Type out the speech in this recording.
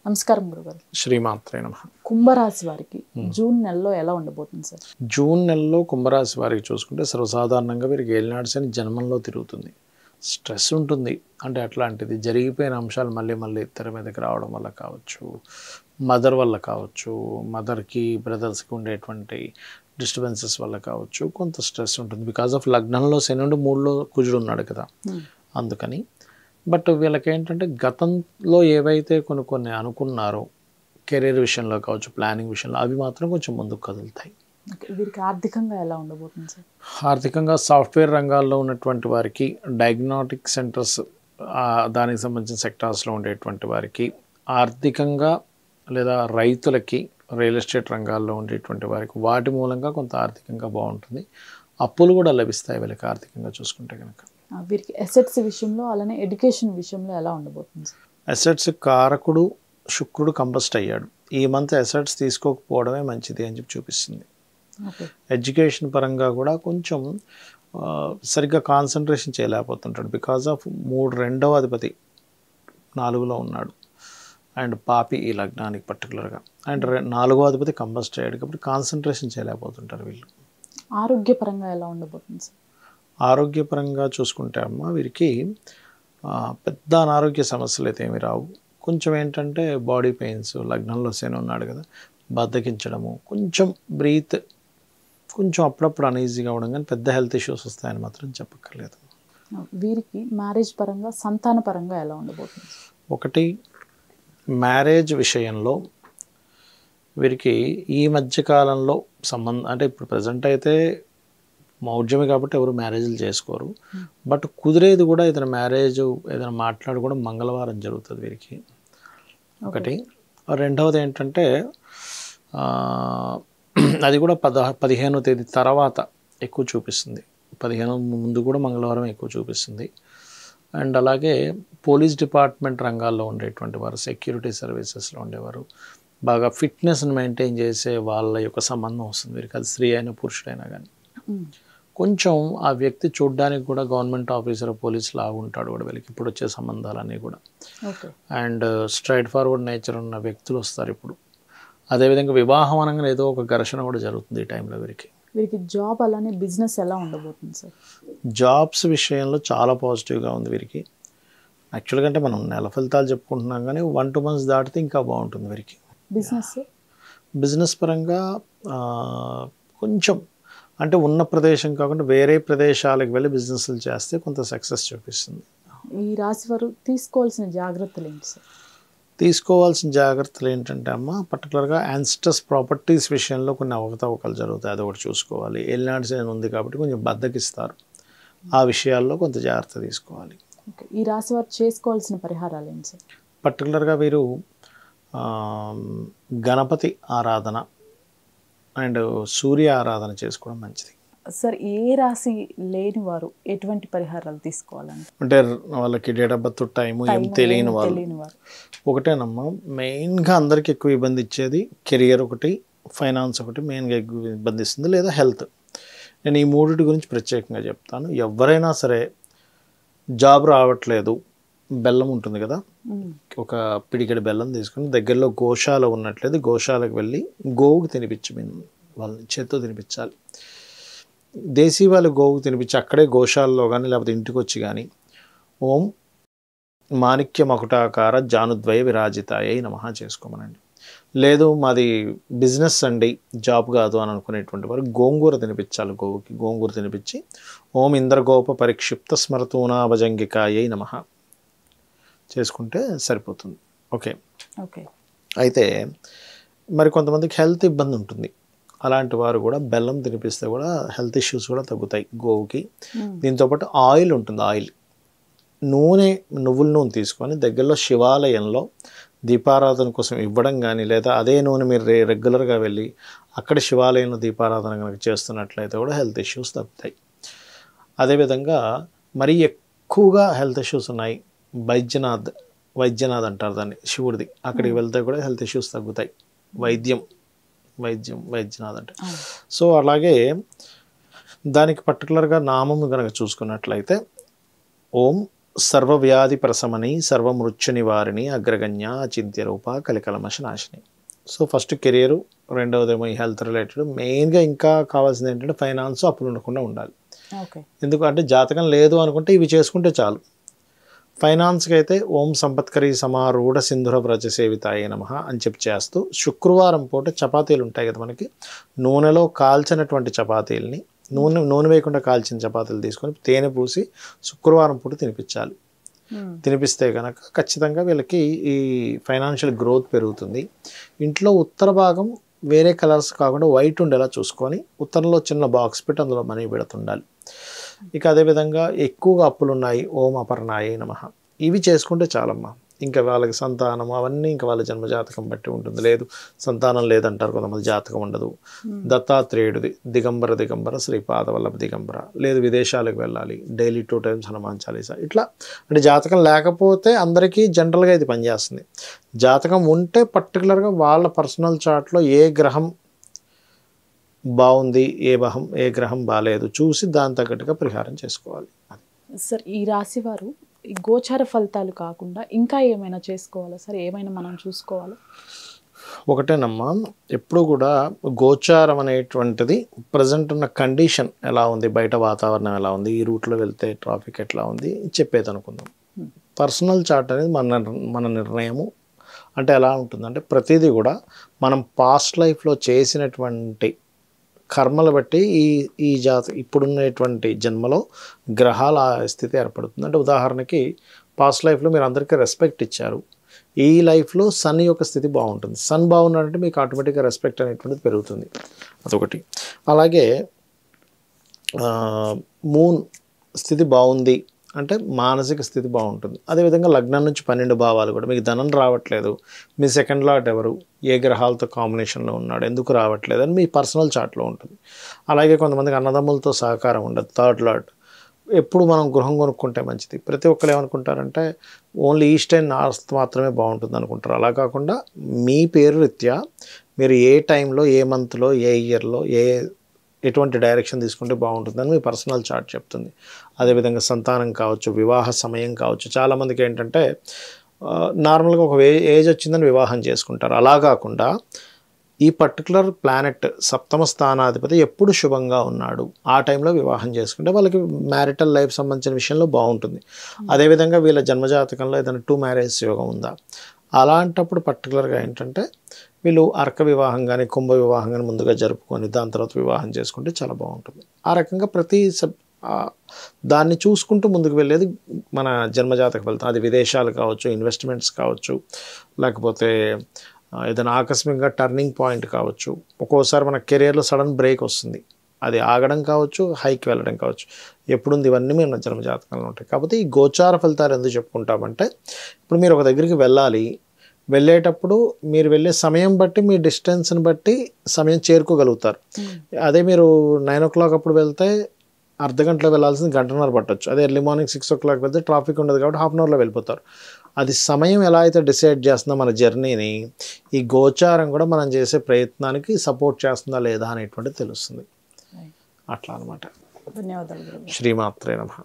నమస్కారం గురుగారు. శ్రీమాత్రే నమః. కుంభరాశి వారికి జూన్ నెలలో ఎలా ఉండబోతుంది సార్? జూన్ నెలలో కుంభరాశి వారికి చూసుకుంటే సర్వసాధారణంగా వీరికి ఏలినాడు శని జన్మంలో తిరుగుతుంది. స్ట్రెస్ ఉంటుంది. అంటే అట్లాంటిది జరిగిపోయిన అంశాలు మళ్ళీ మళ్ళీ తెర మీదకి రావడం వల్ల కావచ్చు, మదర్ వల్ల కావచ్చు, మదర్కి బ్రదర్స్కి ఉండేటువంటి డిస్టర్బెన్సెస్ వల్ల కావచ్చు, కొంత స్ట్రెస్ ఉంటుంది. బికాజ్ ఆఫ్ లగ్నంలో శని నుండి 3లో కుజుడు ఉన్నాడు కదా, అందుకని. బట్ వీళ్ళకి ఏంటంటే గతంలో ఏవైతే కొన్ని అనుకున్నారో కెరీర్ విషయంలో కావచ్చు, ప్లానింగ్ విషయంలో, అవి మాత్రం కొంచెం ముందుకు కదులుతాయి. వీరికి ఆర్థికంగా ఎలా ఉండబోతుంది సార్? ఆర్థికంగా సాఫ్ట్వేర్ రంగాల్లో ఉన్నటువంటి వారికి, డయాగ్నోస్టిక్ సెంటర్స్ దానికి సంబంధించిన సెక్టార్స్లో ఉండేటువంటి వారికి ఆర్థికంగా, లేదా రైతులకి రియల్ ఎస్టేట్ రంగాల్లో ఉండేటువంటి వారికి వాటి మూలంగా కొంత ఆర్థికంగా బాగుంటుంది. అప్పులు కూడా లభిస్తాయి వీళ్ళకి ఆర్థికంగా చూసుకుంటే కనుక. వీరికి అసెట్స్ విషయంలో, అలానే ఎడ్యుకేషన్ విషయంలో ఎలా ఉండబోతుంది సార్? అసెట్స్ కారకుడు శుక్రుడు కంబస్ట్ అయ్యాడు. ఈ మంత్ అసెట్స్ తీసుకోకపోవడమే మంచిది అని చెప్పి చూపిస్తుంది. ఎడ్యుకేషన్ పరంగా కూడా కొంచెం సరిగ్గా కాన్సన్ట్రేషన్ చేయలేకపోతుంటాడు. బికాజ్ ఆఫ్ 3 అధిపతి 4లో ఉన్నాడు, అండ్ పాపి ఈ లగ్నానికి పర్టికులర్గా, అండ్ 4వ అధిపతి కంబస్ట్ అయ్యాడు కాబట్టి కాన్సన్ట్రేషన్ చేయలేకపోతుంటారు వీళ్ళు. ఆరోగ్యపరంగా ఎలా ఉండబోతుంది సార్? ఆరోగ్యపరంగా చూసుకుంటే అమ్మ వీరికి పెద్ద అనారోగ్య సమస్యలు అయితే ఏమి రావు. కొంచెం ఏంటంటే బాడీ పెయిన్స్, లగ్నంలో శని ఉన్నాడు కదా, బద్దకించడము, కొంచెం బ్రీత్ కొంచెం అప్పుడప్పుడు అనీజీగా ఉండడం, కానీ పెద్ద హెల్త్ ఇష్యూస్ వస్తాయని మాత్రం చెప్పక్కర్లేదు. వీరికి మ్యారేజ్ పరంగా, సంతాన పరంగా ఎలా ఉండబోతుంది? ఒకటి, మ్యారేజ్ విషయంలో వీరికి ఈ మధ్యకాలంలో అంటే ఇప్పుడు ప్రజెంట్ అయితే మౌఢ్యమే కాబట్టి ఎవరు మ్యారేజ్లు చేసుకోరు. బట్ కుదిరేది కూడా ఏదైనా మ్యారేజ్ ఏదైనా మాట్లాడు కూడా మంగళవారం జరుగుతుంది వీరికి. ఒకటి. రెండవది ఏంటంటే అది కూడా 15వ తేదీ తర్వాత ఎక్కువ చూపిస్తుంది. 15 ముందు కూడా మంగళవారం ఎక్కువ చూపిస్తుంది. అండ్ అలాగే పోలీస్ డిపార్ట్మెంట్ రంగాల్లో ఉండేటువంటి వారు, సెక్యూరిటీ సర్వీసెస్లో ఉండేవారు, బాగా ఫిట్నెస్ని మెయింటైన్ చేసే వాళ్ళ యొక్క సంబంధం వస్తుంది వీరికి. అది స్త్రీ అయినా పురుషుడైనా కానీ కొంచెం ఆ వ్యక్తి చూడడానికి కూడా గవర్నమెంట్ ఆఫీసర్, పోలీస్ లాగా ఉంటాడు కూడా వీళ్ళకి ఇప్పుడు వచ్చే సంబంధాలన్నీ కూడా. అండ్ స్ట్రైట్ ఫార్వర్డ్ నేచర్ ఉన్న వ్యక్తులు వస్తారు ఇప్పుడు. అదేవిధంగా వివాహం అనగానే ఏదో ఒక ఘర్షణ కూడా జరుగుతుంది ఈ టైంలో వీరికి. వీరికి జాబ్ అలానే బిజినెస్ ఎలా ఉండబోతుంది సార్? జాబ్స్ విషయంలో చాలా పాజిటివ్గా ఉంది వీరికి. యాక్చువల్గా అంటే మనం నెల ఫలితాలు చెప్పుకుంటున్నాం కానీ 1-2 months దాటితే ఇంకా బాగుంటుంది వీరికి. బిజినెస్ పరంగా కొంచెం అంటే ఉన్న ప్రదేశం కాకుండా వేరే ప్రదేశాలకు వెళ్ళి బిజినెస్లు చేస్తే కొంత సక్సెస్ చూపిస్తుంది. ఈ రాశి వారు తీసుకోవాల్సిన జాగ్రత్తలు ఏంటి సార్? తీసుకోవాల్సిన జాగ్రత్తలు ఏంటంటే అమ్మ, పర్టికులర్గా యాన్స్టస్ ప్రాపర్టీస్ విషయంలో కొన్ని అవకతవకలు జరుగుతాయి, అది ఒకటి చూసుకోవాలి. ఏలినాడు శని ఉంది కాబట్టి కొంచెం బద్దకిస్తారు, ఆ విషయాల్లో కొంత జాగ్రత్త తీసుకోవాలి. ఈ రాశి వారు చేసుకోవాల్సిన పరిహారాలు ఏంటి సార్? పర్టికులర్గా వీరు గణపతి ఆరాధన అండ్ సూర్య ఆరాధన చేసుకోవడం మంచిది. సార్, ఏ రాశి లేని వారు ఎటువంటి పరిహారాలు తీసుకోవాలంటే? అంటే వాళ్ళకి డేట్ ఆఫ్ బర్త్ టైము ఏం తెలియని వాళ్ళు ఒకటేనమ్మా. మెయిన్గా అందరికీ ఎక్కువ ఇబ్బంది ఇచ్చేది కెరియర్ ఒకటి, ఫైనాన్స్ ఒకటి మెయిన్గా ఎక్కువ ఇబ్బంది ఇస్తుంది, లేదా హెల్త్. నేను ఈ మూడిటి గురించి ప్రత్యేకంగా చెప్తాను. ఎవరైనా సరే జాబ్ రావట్లేదు, బెల్లం ఉంటుంది కదా, ఒక పిడికెడు బెల్లం తీసుకుని దగ్గరలో గోశాల ఉన్నట్లయితే గోశాలకు వెళ్ళి గోవుకి తినిపించి వాళ్ళని చేత్తో తినిపించాలి. దేశీ వాళ్ళు గోవుకు తినిపించి అక్కడే గోశాలలో కానీ లేకపోతే ఇంటికి వచ్చి కానీ ఓం మాణిక్య మకుటాకార జానుద్వయ విరాజితాయై నమః చేసుకోమనండి. లేదు మాది బిజినెస్ అండి, జాబ్ కాదు అని అనుకునేటువంటి వారు గోంగూర తినిపించాలి. గోవుకి గోంగూర తినిపించి ఓం ఇంద్రగోప పరిక్షిప్త స్మరతూనాభజంగికాయై నమః చేసుకుంటే సరిపోతుంది. ఓకే. అయితే మరి కొంతమందికి హెల్త్ ఇబ్బంది ఉంటుంది, అలాంటి వారు కూడా బెల్లం తినిపిస్తే కూడా హెల్త్ ఇష్యూస్ కూడా తగ్గుతాయి గోవుకి. దీంతోపాటు ఆయిల్ ఉంటుంది, ఆయిల్ నూనె, నువ్వుల నూనె తీసుకొని దగ్గరలో శివాలయంలో దీపారాధన కోసం ఇవ్వడం కానీ, లేదా అదే నూనె మీరు రెగ్యులర్గా వెళ్ళి అక్కడ శివాలయంలో దీపారాధన కనుక చేస్తున్నట్లయితే కూడా హెల్త్ ఇష్యూస్ తగ్గుతాయి. అదేవిధంగా మరీ ఎక్కువగా హెల్త్ ఇష్యూస్ ఉన్నాయి, వైద్యనాథ్ అంటారు దాన్ని, శివుడిది, అక్కడికి వెళ్తే కూడా హెల్త్ ఇష్యూస్ తగ్గుతాయి. వైద్యనాథ్ అంటే. సో అలాగే దానికి పర్టికులర్గా నామం కనుక చూసుకున్నట్లయితే ఓం సర్వవ్యాధి ప్రశమని సర్వమృత్యు నివారిణి అగ్రగణ్య అచింత్య రూప కలికలమశ నాశిని. సో ఫస్ట్ కెరియరు, రెండవదేమో ఈ హెల్త్ రిలేటెడ్. మెయిన్గా ఇంకా కావాల్సింది ఏంటంటే ఫైనాన్స్ అప్పులు ఉండకుండా ఉండాలి. ఎందుకంటే జాతకం లేదు అనుకుంటే ఇవి చేసుకుంటే చాలు. ఫైనాన్స్కి అయితే ఓం సంపత్కరీ సమారూఢ సింధుర వ్రజ సేవితాయ నమః అని చెప్పి చేస్తూ, శుక్రవారం పూట చపాతీలు ఉంటాయి కదా మనకి, నూనెలో కాల్చినటువంటి చపాతీలని, నూనె వేయకుండా కాల్చిన చపాతీలు తీసుకొని తేనె పూసి శుక్రవారం పూట తినిపించాలి. తినిపిస్తే కనుక ఖచ్చితంగా వీళ్ళకి ఈ ఫైనాన్షియల్ గ్రోత్ పెరుగుతుంది. ఇంట్లో ఉత్తర భాగం వేరే కలర్స్ కాకుండా వైట్ ఉండేలా చూసుకొని ఉత్తరంలో చిన్న బాక్స్ పెట్టి అందులో మనీ పెడుతుండాలి. ఇక అదేవిధంగా ఎక్కువగా అప్పులు ఉన్నాయి, ఓం అపర్ణాయ నమః, ఇవి చేసుకుంటే చాలమ్మా. ఇంకా వాళ్ళకి సంతానం అవన్నీ ఇంకా వాళ్ళ జన్మజాతకం బట్టి ఉంటుంది. లేదు సంతానం లేదంటారు కొంతమంది, జాతకం ఉండదు. దత్తాత్రేయుడిది దిగంబర శ్రీపాదవల్లభ దిగంబర, లేదు విదేశాలకు వెళ్ళాలి, డైలీ 2 times హనుమాన్ చాలీసా, ఇట్లా. అంటే జాతకం లేకపోతే అందరికీ జనరల్గా ఇది పనిచేస్తుంది. జాతకం ఉంటే పర్టికులర్గా వాళ్ళ పర్సనల్ చార్ట్లో ఏ గ్రహం బాగుంది, ఏ గ్రహం బాగాలేదు చూసి దాని తగ్గట్టుగా పరిహారం చేసుకోవాలి. సార్ ఈ రాశి వారు ఈ గోచార ఫలితాలు కాకుండా ఇంకా ఏమైనా చేసుకోవాలా సార్? ఏమైనా మనం చూసుకోవాలా? ఒకటేనమ్మా, ఎప్పుడు కూడా గోచారం అనేటువంటిది ప్రజెంట్ ఉన్న కండిషన్ ఎలా ఉంది, బయట వాతావరణం ఎలా ఉంది, ఈ రూట్లో వెళ్తే ట్రాఫిక్ ఎట్లా ఉంది చెప్పేది అనుకుందాం. పర్సనల్ చార్ట్ అనేది మన నిర్ణయము. అంటే ఎలా ఉంటుందంటే ప్రతిదీ కూడా మనం పాస్ట్ లైఫ్లో చేసినటువంటి కర్మలు బట్టి ఈ ఇప్పుడున్నటువంటి జన్మలో గ్రహాల స్థితి ఏర్పడుతుంది. అంటే ఉదాహరణకి పాస్ట్ లైఫ్లో మీరు అందరికీ రెస్పెక్ట్ ఇచ్చారు, ఈ లైఫ్లో సన్ యొక్క స్థితి బాగుంటుంది. సన్ బాగున్నాడంటే మీకు ఆటోమేటిక్గా రెస్పెక్ట్ అనేటువంటిది పెరుగుతుంది, అదొకటి. అలాగే మూన్ స్థితి బాగుంది అంటే మానసిక స్థితి బాగుంటుంది. అదేవిధంగా లగ్నం నుంచి 12 భావాలు కూడా, మీకు ధనం రావట్లేదు, మీ సెకండ్ లాట్ ఎవరు, ఏ గ్రహాలతో కాంబినేషన్లో ఉన్నాడు, ఎందుకు రావట్లేదు అని మీ పర్సనల్ చార్ట్లో ఉంటుంది. అలాగే కొంతమందికి అన్నదమ్ములతో సహకారం ఉండదు, థర్డ్ లాట్. ఎప్పుడు మనం గృహం కొనుక్కుంటే మంచిది. ప్రతి ఒక్కరు ఏమనుకుంటారంటే ఓన్లీ ఈస్ట్ అండ్ నార్త్ మాత్రమే బాగుంటుంది అనుకుంటారు. అలా కాకుండా మీ పేరు రీత్యా మీరు ఏ టైంలో, ఏ మంత్లో, ఏ ఇయర్లో ఎటువంటి డైరెక్షన్ తీసుకుంటే బాగుంటుందని మీ పర్సనల్ చార్ట్ చెప్తుంది. అదేవిధంగా సంతానం కావచ్చు, వివాహ సమయం కావచ్చు. చాలామందికి ఏంటంటే నార్మల్గా ఒక ఏజ్ వచ్చిందని వివాహం చేసుకుంటారు. అలా కాకుండా ఈ పర్టికులర్ ప్లానెట్ సప్తమ స్థానాధిపతి ఎప్పుడు శుభంగా ఉన్నాడు ఆ టైంలో వివాహం చేసుకుంటే వాళ్ళకి మ్యారిటల్ లైఫ్ సంబంధించిన విషయంలో బాగుంటుంది. అదేవిధంగా వీళ్ళ జన్మజాతకంలో ఏదైనా 2 మ్యారేజ్ యోగం ఉందా, అలాంటప్పుడు పర్టికులర్గా ఏంటంటే వీళ్ళు అర్క వివాహం కానీ కుంభ వివాహం కానీ ముందుగా జరుపుకొని దాని తర్వాత వివాహం చేసుకుంటే చాలా బాగుంటుంది. ఆ రకంగా దాన్ని చూసుకుంటూ ముందుకు వెళ్ళేది మన జన్మజాతక ఫలితం. అది విదేశాలు కావచ్చు, ఇన్వెస్ట్మెంట్స్ కావచ్చు, లేకపోతే ఏదైనా ఆకస్మికంగా టర్నింగ్ పాయింట్ కావచ్చు. ఒక్కోసారి మన కెరియర్లో సడన్ బ్రేక్ వస్తుంది, అది ఆగడం కావచ్చు, హైకి వెళ్ళడం కావచ్చు. ఎప్పుడుంది ఇవన్నీ మన జన్మజాతకంలో ఉంటాయి. కాకపోతే ఈ గోచార ఫలితాలు ఎందుకు చెప్పుకుంటామంటే ఇప్పుడు మీరు ఒక దగ్గరికి వెళ్ళాలి, వెళ్ళేటప్పుడు మీరు వెళ్ళే సమయం బట్టి మీ డిస్టెన్స్ని బట్టి సమయం చేరుకోగలుగుతారు. అదే మీరు 9 o'clock అప్పుడు వెళ్తే అర్ధగంటలో వెళ్ళాల్సింది గంటన్నర పట్టవచ్చు. అదే ఎర్లీ మార్నింగ్ 6 o'clock వెళ్తే ట్రాఫిక్ ఉండదు కాబట్టి హాఫ్ అన్ అవర్లో వెళ్ళిపోతారు. అది సమయం ఎలా అయితే డిసైడ్ చేస్తుందో మన జర్నీని, ఈ గోచారం కూడా మనం చేసే ప్రయత్నానికి సపోర్ట్ చేస్తుందా లేదా అనేటువంటిది తెలుస్తుంది. అట్లా అనమాట. ధన్యవాదాలు. శ్రీమాత్రే నమః.